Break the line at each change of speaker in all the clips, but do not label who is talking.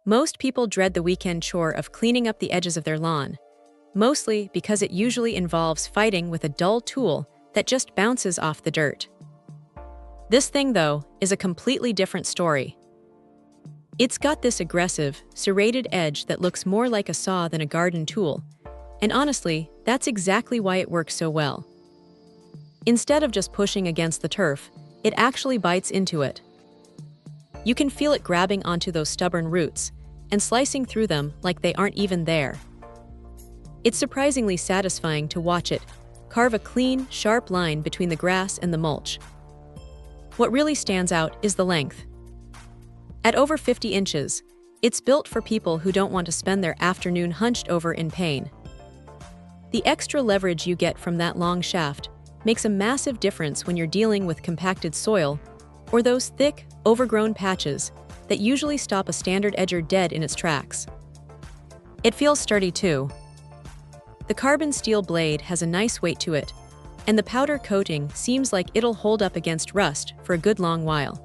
Most people dread the weekend chore of cleaning up the edges of their lawn, mostly because it usually involves fighting with a dull tool that just bounces off the dirt. This thing, though, is a completely different story. It's got this aggressive, serrated edge that looks more like a saw than a garden tool, and honestly, that's exactly why it works so well. Instead of just pushing against the turf, it actually bites into it. You can feel it grabbing onto those stubborn roots and slicing through them like they aren't even there. It's surprisingly satisfying to watch it carve a clean, sharp line between the grass and the mulch. What really stands out is the length. At over 50 inches, it's built for people who don't want to spend their afternoon hunched over in pain. The extra leverage you get from that long shaft makes a massive difference when you're dealing with compacted soil or those thick, overgrown patches that usually stop a standard edger dead in its tracks. It feels sturdy too. The carbon steel blade has a nice weight to it, and the powder coating seems like it'll hold up against rust for a good long while.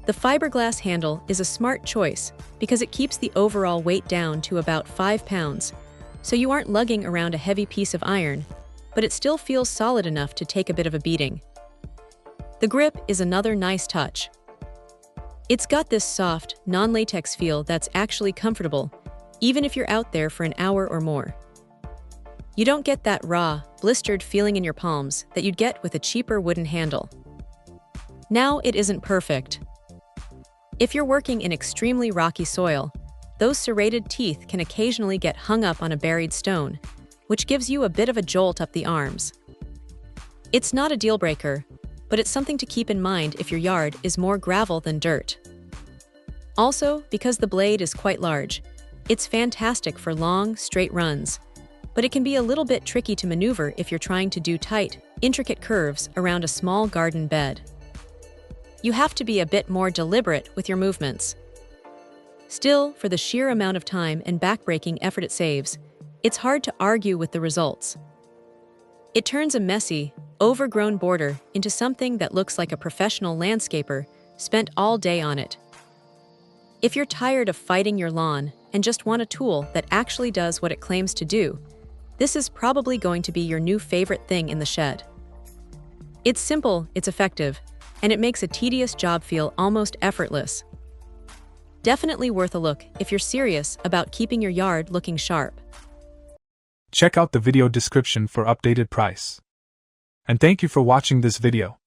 The fiberglass handle is a smart choice because it keeps the overall weight down to about 5 pounds, so you aren't lugging around a heavy piece of iron, but it still feels solid enough to take a bit of a beating. The grip is another nice touch. It's got this soft, non-latex feel that's actually comfortable, even if you're out there for an hour or more. You don't get that raw, blistered feeling in your palms that you'd get with a cheaper wooden handle. Now, it isn't perfect. If you're working in extremely rocky soil, those serrated teeth can occasionally get hung up on a buried stone, which gives you a bit of a jolt up the arms. It's not a deal breaker, but it's something to keep in mind if your yard is more gravel than dirt. Also, because the blade is quite large, it's fantastic for long, straight runs, but it can be a little bit tricky to maneuver if you're trying to do tight, intricate curves around a small garden bed. You have to be a bit more deliberate with your movements. Still, for the sheer amount of time and backbreaking effort it saves, it's hard to argue with the results. It turns a messy, overgrown border into something that looks like a professional landscaper spent all day on it. If you're tired of fighting your lawn and just want a tool that actually does what it claims to do, this is probably going to be your new favorite thing in the shed. It's simple, it's effective, and it makes a tedious job feel almost effortless. Definitely worth a look if you're serious about keeping your yard looking sharp.
Check out the video description for updated price. And thank you for watching this video.